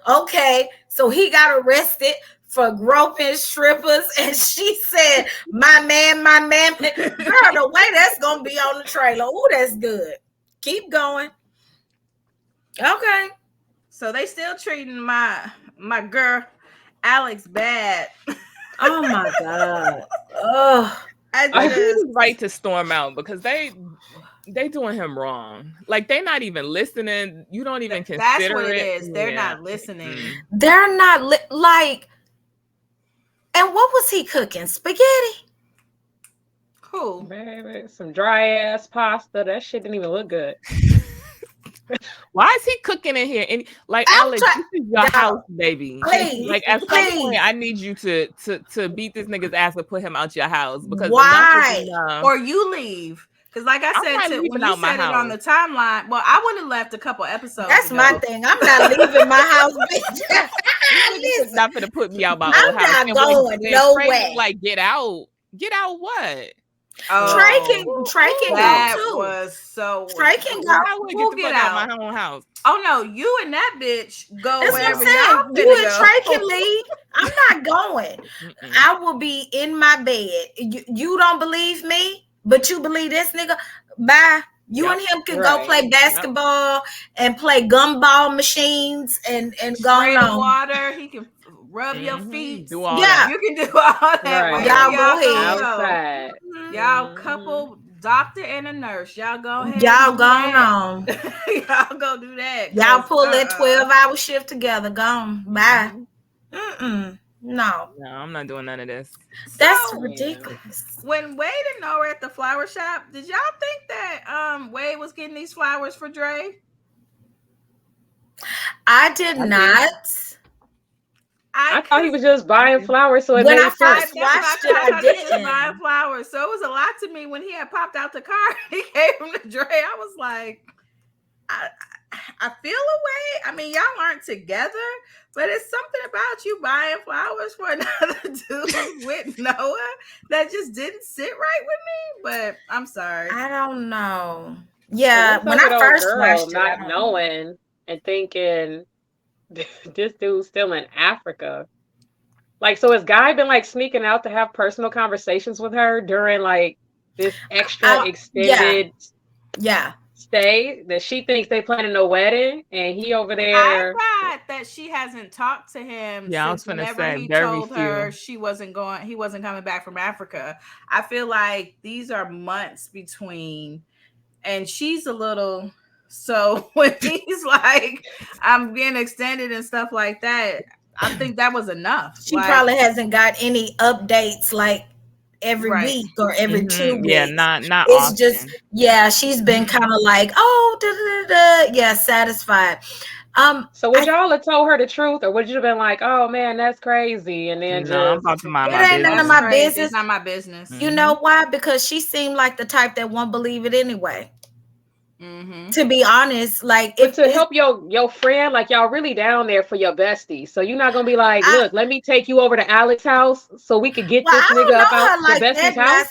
okay, so he got arrested for groping strippers, and she said, my man. Girl, the way that's gonna be on the trailer. Oh, that's good. Keep going. Okay. So they still treating my girl Alex bad. Oh my God. Oh, I think he's right to storm out because they doing him wrong. Like, they not even listening. You don't even consider it. That's what it is. They're not listening. They're not like. And what was he cooking? Spaghetti? Who? Baby, some dry ass pasta. That shit didn't even look good. Why is he cooking in here? And like, Alex, this is your house, baby. Please, like at some point, I need you to beat this nigga's ass and put him out your house because why? Or you leave. Because like I said, when you said it on the timeline, well, I would have left a couple episodes. That's my thing. I'm not leaving my house, bitch. Listen, not gonna put me out my old house. I'm not going no way. Like, get out. Get out what? Trey can go too. Was so Trey can go. I would get out my own house. Oh no, you and that bitch go That's wherever y'all. You and Trey can leave. I'm not going. I will be in my bed. You don't believe me, but you believe this nigga. Bye. You and him can go play basketball and play gumball machines and go on. Water. He can rub your feet. Do all that. You can do all that. Right. Y'all go ahead. Outside. Y'all couple doctor and a nurse. Y'all go ahead. Y'all go on. Y'all go do that. Y'all pull that 12-hour shift together. Go on. Bye. No, I'm not doing none of this. That's ridiculous. When Wade and Noah were at the flower shop, did y'all think that Wade was getting these flowers for Dre? I did not. I thought he was just buying flowers, so it when made I sense. first watched it, I thought he was just didn't. buying flowers. So it was a lot to me when he had popped out the car. He gave him to Dre. I was like, I feel a way. I mean, y'all aren't together, but it's something about you buying flowers for another dude with Noah that just didn't sit right with me. But I'm sorry. I don't know. So Yeah, what's when up I with old first girl watched it, I not don't know. knowing and thinking this dude's still in Africa? Like, so has Guy been like sneaking out to have personal conversations with her during like this extra extended stay that she thinks they planning a wedding and he over there? I got that she hasn't talked to him since whenever he told her he wasn't coming back from Africa. I feel like these are months between, and she's a little. So when he's like, I'm being extended and stuff like that, I think that was enough. She probably hasn't got any updates like every week or every 2 weeks. Yeah, not it's often. just she's been kind of like, satisfied. So would y'all have told her the truth, or would you have been like, "Oh man, that's crazy," and then I'm about to mind it my ain't business. none of my business. It's not my business. You know why? Because she seemed like the type that won't believe it anyway. To be honest, like but to help your friend, like y'all really down there for your bestie, so you're not gonna be like, look, let me take you over to Alex's house so we could get this nigga up out the bestie's house.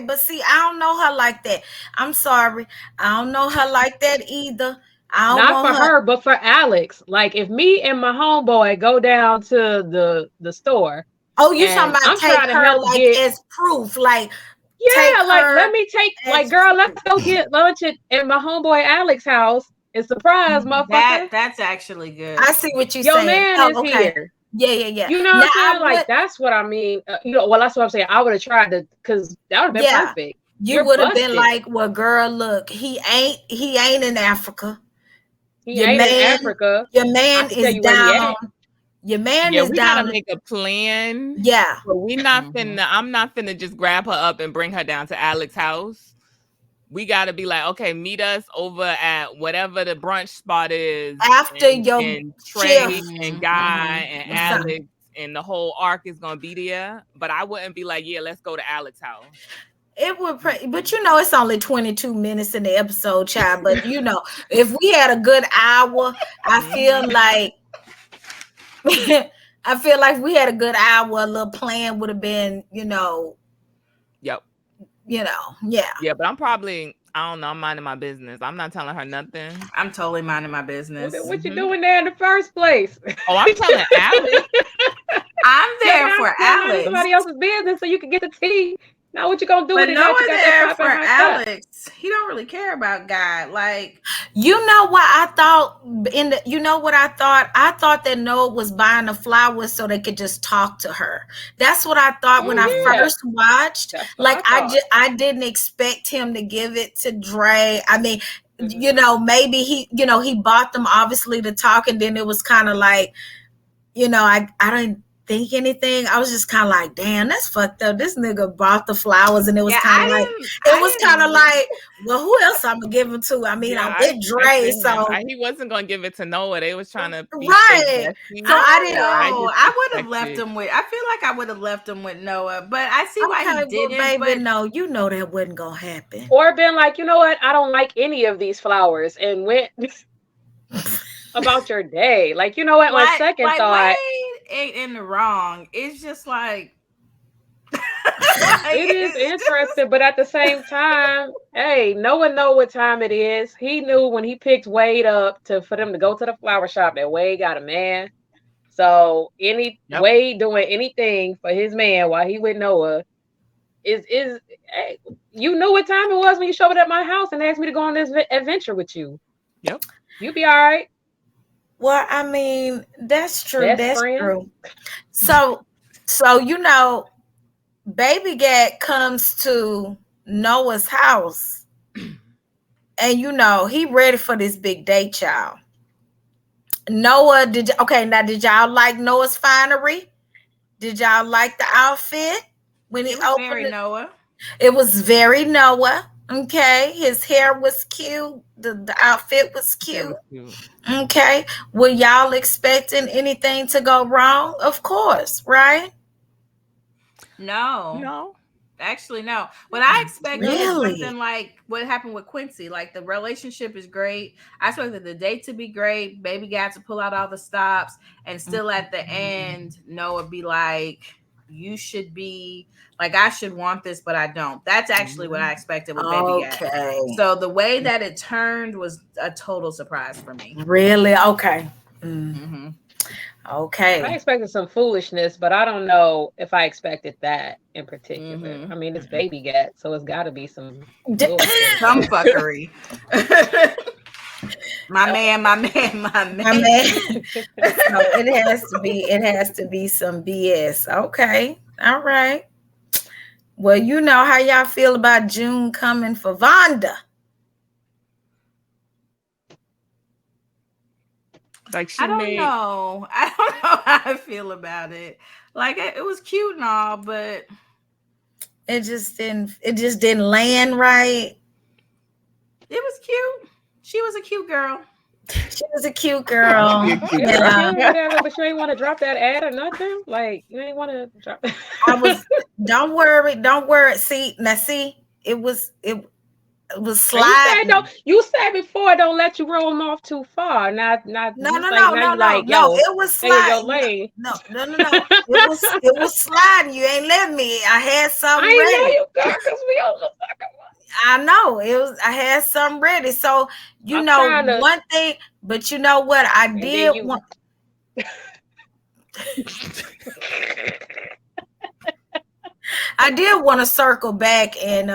But I don't know her like that. I'm sorry, I don't know her like that either. I don't Not want for her, but for Alex. Like if me and my homeboy go down to the store. Oh, you talking about I'm take trying to her help like get as proof, like yeah, like let me take like girl, let's go get lunch at my homeboy Alex's house and surprise, motherfucker. That's actually good. I see what you're Your saying. man is here. Yeah. You know what I'm saying? Like that's what I mean. Well, that's what I'm saying. I would have tried to, because that would have been perfect. You would have been like, well, girl, look, he ain't in Africa. He ain't in Africa. Your man is down. Your man is we down. Gotta make a plan. Yeah. But we not finna, I'm not finna just grab her up and bring her down to Alex's house. We gotta be like, okay, meet us over at whatever the brunch spot is. After your and Trey and Guy and Alex and the whole arc is gonna be there. But I wouldn't be like, yeah, let's go to Alex's house. It would, but it's only 22 minutes in the episode, child. But if we had a good hour, I feel like if we had a good hour, a little plan would have been, Yep. Yeah. Yeah, but I'm probably, I don't know, I'm minding my business. I'm not telling her nothing. I'm totally minding my business. What you doing there in the first place? Oh, I'm telling Alex. I'm there for Alex. Somebody else's business so you can get the tea. Now what you gonna do but with it? Noah there for Alex. He don't really care about Guy. Like, what I thought I thought that Noah was buying the flowers so they could just talk to her. That's what I thought when I first watched. Like I didn't expect him to give it to Dre. I mean, maybe he bought them obviously to talk, and then it was kind of like, I didn't think anything. I was just kind of like, damn, that's fucked up. This nigga bought the flowers, and it was kind of like, well, who else I'm gonna give them to? I mean, I'm with Dre, so he wasn't gonna give it to Noah. They was trying to be right. So I didn't know. I would have left him with. I feel like I would have left him with Noah, but I see why he didn't. Baby, but no, that wasn't gonna happen. Or been like, you know what? I don't like any of these flowers, and went about your day. Like, you know what? My second thought. Wade ain't in the wrong. It's just like it is interesting, but at the same time, hey, Noah know what time it is. He knew when he picked Wade up for them to go to the flower shop that Wade got a man. So Wade doing anything for his man while he with Noah is hey, you knew what time it was when you showed up at my house and asked me to go on this adventure with you. Yep. You be all right. Well, I mean, that's true. That's true. So Baby Gat comes to Noah's house, and he ready for this big day, child. Noah, did y'all like Noah's finery? Did y'all like the outfit when he opened very it? Noah. It was very Noah. Okay, his hair was cute. The outfit was cute. Okay, were y'all expecting anything to go wrong? Of course, right? No. Actually, no. What I expected is Really? something like what happened with Quincy. Like the relationship is great. I expected the date to be great. Baby got to pull out all the stops, and still at the end, Noah be like, "You should be like, I should want this, but I don't." That's actually what I expected with Baby Gat. Okay. So the way that it turned was a total surprise for me. Really? Okay. Okay. I expected some foolishness, but I don't know if I expected that in particular. I mean, it's Baby Gat, so it's got to be some bullshit. Some fuckery. my man. So it has to be some BS. Okay. All right. Well, you know how y'all feel about June coming for Vonda. Like I don't know how I feel about it. Like it was cute and all, but it just didn't land right. It was cute. She was a cute girl. She was a cute girl. Yeah. Whatever, but you ain't want to drop that ad or nothing. Like you ain't want to drop. Don't worry. See, it was sliding. You said before, don't let you roll them off too far. No. It was sliding. No. It was sliding. You ain't let me. I had something ready. I know you got because we on the second one. I know I had something ready. So one thing, but you know what? I did want. I did want to circle back and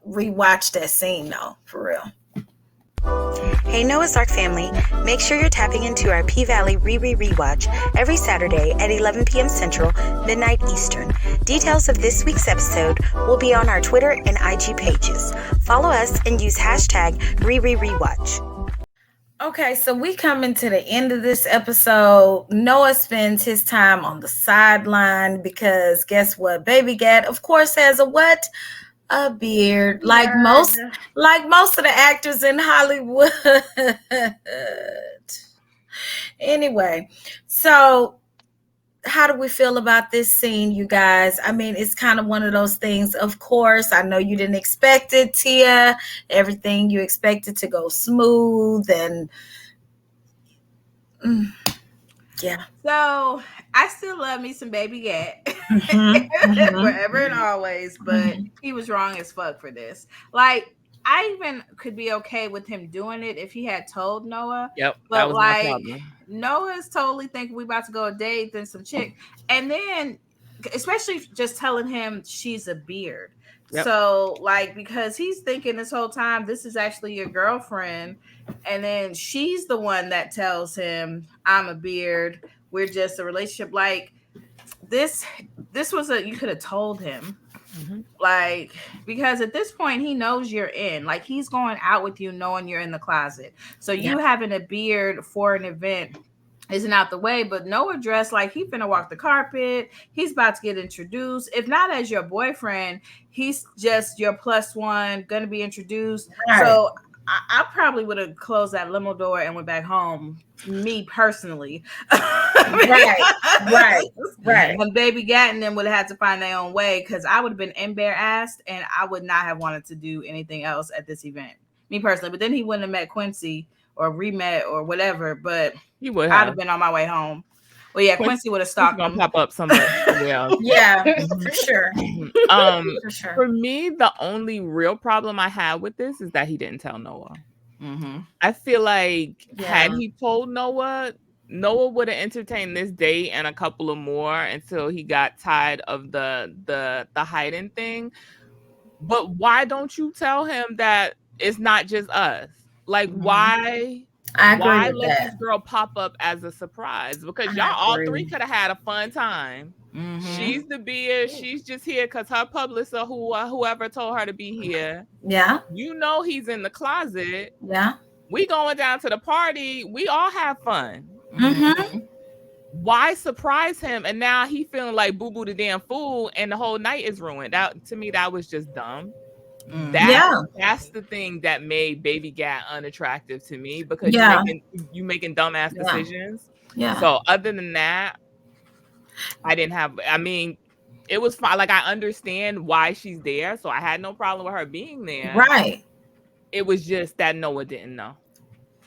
rewatch that scene though, for real. Hey Noah's Ark family, make sure you're tapping into our P-Valley rewatch every Saturday at 11 p.m. Central, midnight Eastern. Details of this week's episode will be on our Twitter and IG pages. Follow us and use hashtag rewatch. Okay, so we coming to the end of this episode. Noah spends his time on the sideline because guess what? Baby Gat, of course, has a what? A beard, like most of the actors in Hollywood. Anyway, so how do we feel about this scene, you guys? I mean, it's kind of one of those things. Of course, I know you didn't expect it, Tia. Everything you expected to go smooth and yeah. So I still love me some Baby Gat forever and always, but he was wrong as fuck for this. Like, I even could be okay with him doing it if he had told Noah. Yep, but that was my problem. Noah's totally thinking we about to go a date, then some chick, and then especially just telling him she's a beard. Yep. So like, because he's thinking this whole time this is actually your girlfriend, and then she's the one that tells him I'm a beard. We're just a relationship. Like this was you could have told him. Like, because at this point he knows you're in, like he's going out with you knowing you're in the closet. So you having a beard for an event isn't out the way, but Noah dressed like he finna walk the carpet. He's about to get introduced. If not as your boyfriend, he's just your plus one, gonna be introduced. Right. So I probably would have closed that limo door and went back home. Me personally. Right. And Baby Gat and them would have had to find their own way, because I would have been embarrassed and I would not have wanted to do anything else at this event. Me personally. But then he wouldn't have met Quincy or re-met or whatever, but he would I'd have been on my way home. Well, yeah, Quincy would have stalked him. Pop up somewhere else. Yeah, for sure. For sure. For me, the only real problem I had with this is that he didn't tell Noah. I feel like had he told Noah would have entertained this date and a couple of more until he got tired of the hiding thing. But why don't you tell him that it's not just us? Like, why let this girl pop up as a surprise? Because y'all all three could have had a fun time. She's the beard. She's just here because her publicist or whoever told her to be here. Yeah. You know he's in the closet. Yeah. We going down to the party. We all have fun. why surprise him? And now he feeling like boo boo the damn fool, and the whole night is ruined. That to me, that was just dumb. That's the thing that made Baby Gat unattractive to me, because you making dumbass decisions. Yeah. So other than that, I mean, it was fine. Like, I understand why she's there, so I had no problem with her being there. Right. It was just that Noah didn't know.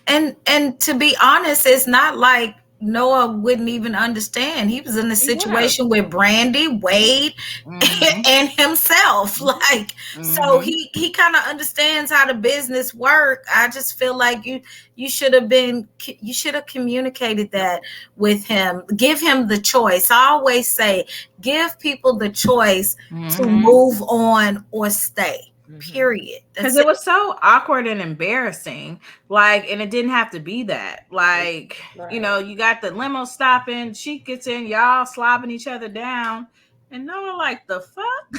And to be honest, it's not like Noah wouldn't even understand. He was in a situation with Brandy, Wade, and himself. Like, so he kind of understands how the business work. I just feel like you should have communicated that with him. Give him the choice. I always say, give people the choice to move on or stay. Period. Because it was so awkward and embarrassing. Like, and it didn't have to be that. Like, you know, you got the limo stopping, she gets in, y'all slobbing each other down, and Noah like, the fuck?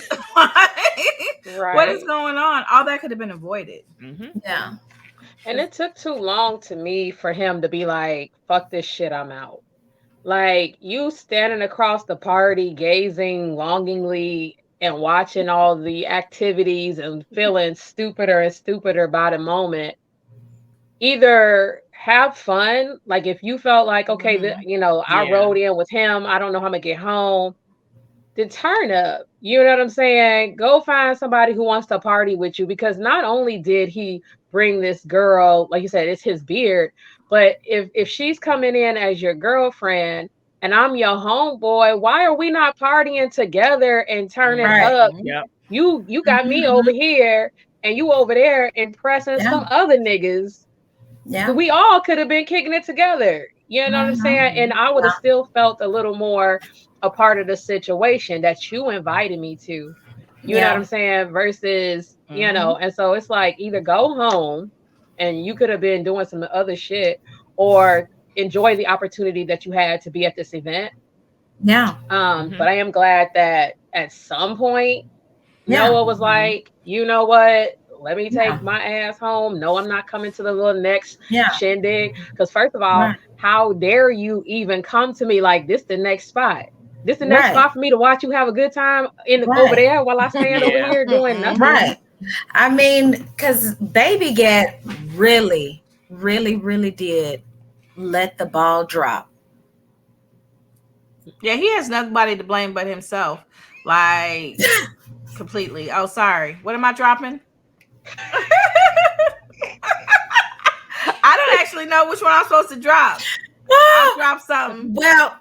What is going on? All that could have been avoided. Yeah. And it took too long to me for him to be like, fuck this shit, I'm out. Like, you standing across the party, gazing longingly and watching all the activities and feeling stupider and stupider by the moment. Either have fun, like if you felt like, okay, I rode in with him, I don't know how I'm gonna get home, then turn up. You know what I'm saying? Go find somebody who wants to party with you, because not only did he bring this girl, like you said, it's his beard, but if she's coming in as your girlfriend and I'm your homeboy, why are we not partying together and turning up? You got me over here and you over there impressing some other niggas. Yeah. We all could have been kicking it together. You know what I'm saying? And I would have still felt a little more a part of the situation that you invited me to. You know what I'm saying? Versus, and so it's like, either go home and you could have been doing some other shit, or enjoy the opportunity that you had to be at this event. Yeah. But I am glad that at some point Noah was like, you know what? Let me take my ass home. No, I'm not coming to the little next shindig. Because first of all, how dare you even come to me like this the next spot? This the next spot for me to watch you have a good time over there while I stand over here doing nothing. Right. I mean, because Baby Gat really, really, really did let the ball drop. Yeah, he has nobody to blame but himself. Like, completely. Oh, sorry. What am I dropping? I don't actually know which one I'm supposed to drop. I'll drop something. Well,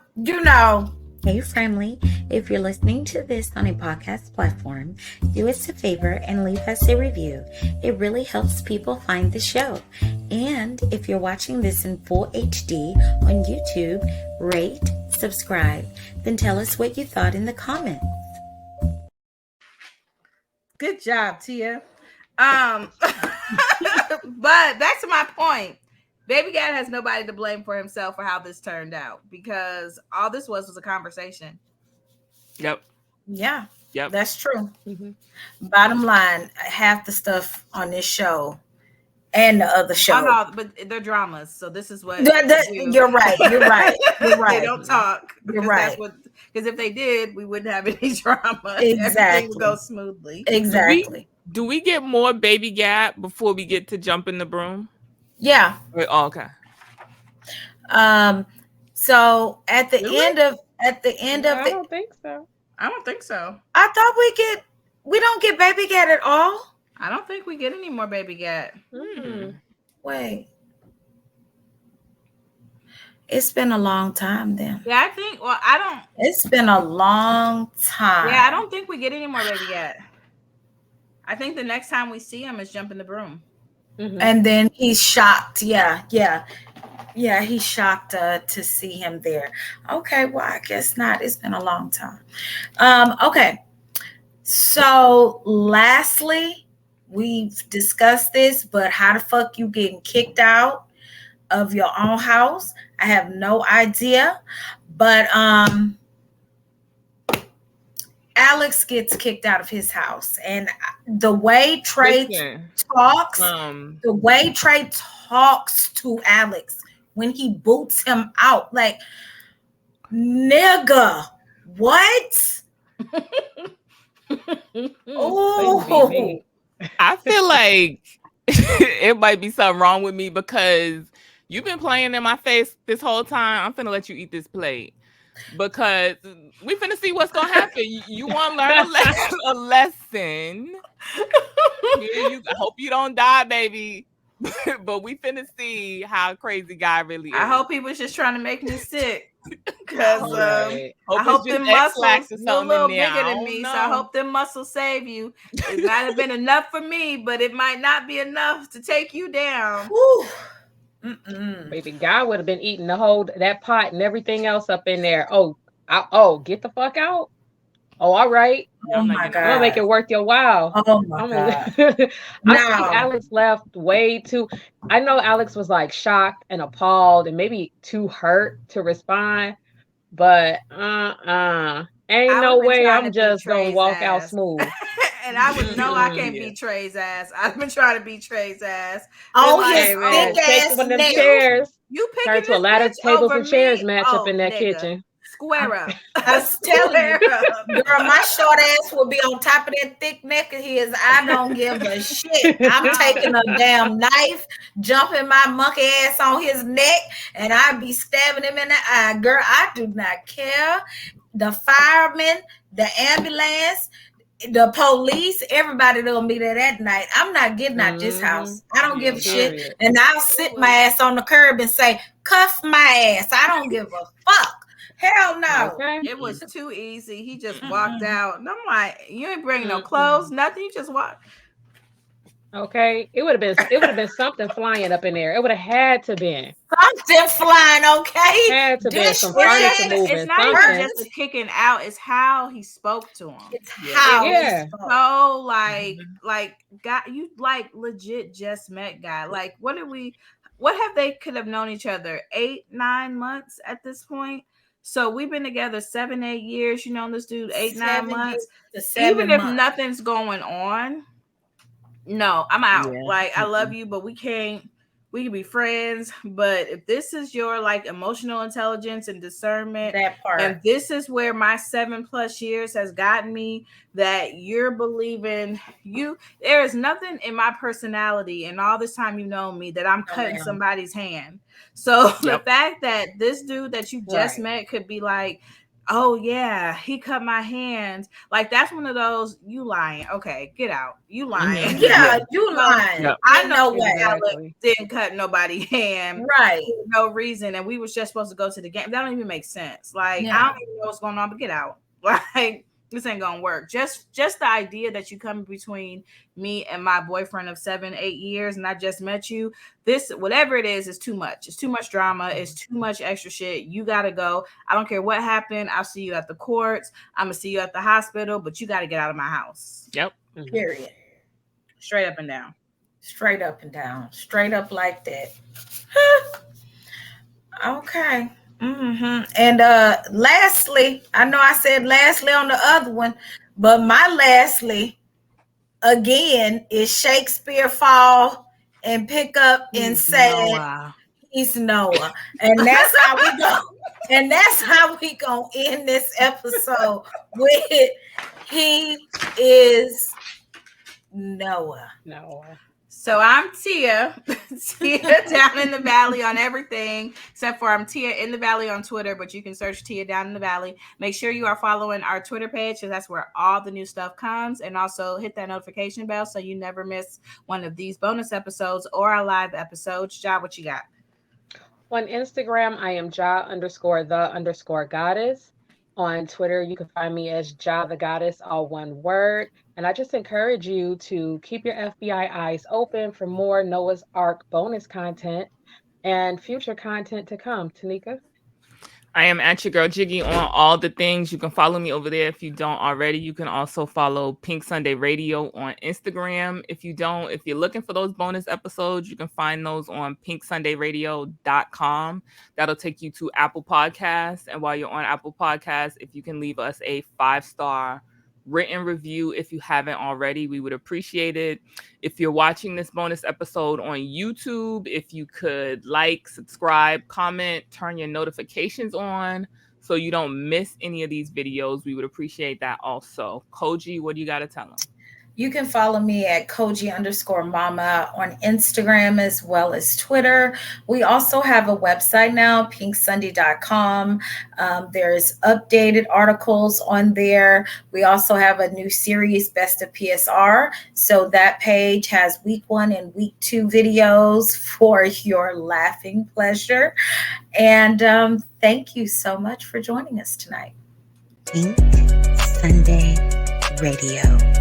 Hey, Friendly, if you're listening to this on a podcast platform, do us a favor and leave us a review. It really helps people find the show. And if you're watching this in full HD on YouTube, rate, subscribe, then tell us what you thought in the comments. Good job, Tia. But back to my point. Baby Gat has nobody to blame for himself for how this turned out, because all this was a conversation. Yep. Yeah. Yep. That's true. Bottom line, half the stuff on this show and the other show. No, but they're dramas. So this is what you're right. You're right. You're right. They don't talk. You're right. Because if they did, we wouldn't have any drama. Exactly. Everything would go smoothly. Exactly. Do we get more Baby Gat before we get to jump in the broom? Yeah. Oh, okay. So at the end of I don't think so. I don't think so. I thought we don't get Baby Gat at all. I don't think we get any more Baby Gat. Wait. It's been a long time then. Yeah, I think. Well, I don't. It's been a long time. Yeah, I don't think we get any more Baby Gat. I think the next time we see him is Jump in the Broom. And then he's shocked. Yeah. He's shocked to see him there. Okay, well, I guess not. It's been a long time. Okay. So lastly, we've discussed this, but how the fuck you getting kicked out of your own house? I have no idea. But Alex gets kicked out of his house, and the way Trey talks, to Alex when he boots him out, like, Nigga, what? Oh, I feel like it might be something wrong with me because you've been playing in my face this whole time. I'm finna let you eat this plate because we finna see what's gonna happen. You want to learn a lesson. I hope you don't die, baby. But we finna see how crazy guy really is. I hope he was just trying to make me sick. Because I hope hope them muscles, you're a little bigger than me, know. so I hope them muscles save you. It might have been enough for me, but it might not be enough to take you down. Baby, guy would have been eating that pot and everything else up in there. Get the fuck out. Oh, all right. Oh my God. I'm gonna make it worth your while. Oh my God. I think Alex left way too. I know Alex was like shocked and appalled and maybe too hurt to respond, but ain't no way I'm just gonna walk out smooth. And I would know I can't beat Trey's ass. I've been trying to beat Trey's ass. Oh, his thick ass one of them neck. chairs. You picking Turn to a lot of tables and chairs match up in that kitchen. Square up. I was telling you, girl, my short ass will be on top of that thick neck of his. I don't give a shit. I'm taking a damn knife, jumping my monkey ass on his neck, and I be stabbing him in the eye. Girl, I do not care. The firemen, the ambulance, the police, everybody gonna be there that night. I'm not getting out this house. I don't give a shit. And I'll sit my ass on the curb and say, cuff my ass. I don't give a fuck. Hell no. Okay. It was too easy. He just walked out. And I'm like, you ain't bringing no clothes, nothing. You just walked. Okay. It would have been something flying up in there. It would have had to been. Something flying, okay? Had to be some furniture moving. It's not even just the kicking out, it's how he spoke to him. It's how he spoke. So like God, you like legit just met guy. Like what have they could have known each other 8-9 months at this point? So we've been together 7-8 years. You know this dude 8-9 months. Even if nothing's going on, no, I'm out. Yeah. Like I love you, but we can be friends. But if this is your like emotional intelligence and discernment, that part, and this is where my 7+ years has gotten me, that you're believing there is nothing in my personality and all this time you've known me that I'm cutting somebody's hand. So the fact that this dude that you just met could be like, oh yeah, he cut my hand. Like that's one of those, you lying. Okay, get out. You lying. Mm-hmm. Yeah, you lying. Yep. I know Alex didn't cut nobody's hand. Right. For no reason. And we was just supposed to go to the game. That don't even make sense. Like I don't even know what's going on, but get out. Like this ain't gonna work. Just the idea that you come between me and my boyfriend of 7-8 years and I just met you, this whatever it is too much. It's too much drama. It's too much extra shit. You gotta go. I don't care what happened. I'll see you at the courts. I'm gonna see you at the hospital, but you gotta get out of my house. Yep. Period. Straight up and down. Straight up and down. Straight up like that. Okay. Mm-hmm. And lastly, I know I said lastly on the other one, but my lastly again is Shakespeare fall and pick up and say he's Noah. And that's how we go. And that's how we gonna end this episode with he is Noah. So I'm Tia. Tia down in the valley on everything, except for I'm Tia in the valley on Twitter, but you can search Tia down in the valley. Make sure you are following our Twitter page because that's where all the new stuff comes. And also hit that notification bell so you never miss one of these bonus episodes or our live episodes. Ja, what you got? On Instagram, I am Ja_the_goddess. On Twitter, you can find me as Ja the Goddess, all one word. And I just encourage you to keep your FBI eyes open for more Noah's Ark bonus content and future content to come. Tanika? I am at your girl Jiggy on all the things. You can follow me over there if you don't already. You can also follow Pink Sunday Radio on Instagram. If you're looking for those bonus episodes, you can find those on pinksundayradio.com. That'll take you to Apple Podcasts. And while you're on Apple Podcasts, if you can leave us a 5-star written review if you haven't already, we would appreciate it. If you're watching this bonus episode on YouTube, if you could like, subscribe, comment, turn your notifications on so you don't miss any of these videos. We would appreciate that also. Kogi, what do you got to tell them? You can follow me at Kogi_Mama on Instagram as well as Twitter. We also have a website now, pinksunday.com. There's updated articles on there. We also have a new series, Best of PSR. So that page has week 1 and week 2 videos for your laughing pleasure. And thank you so much for joining us tonight. Pink Sunday Radio.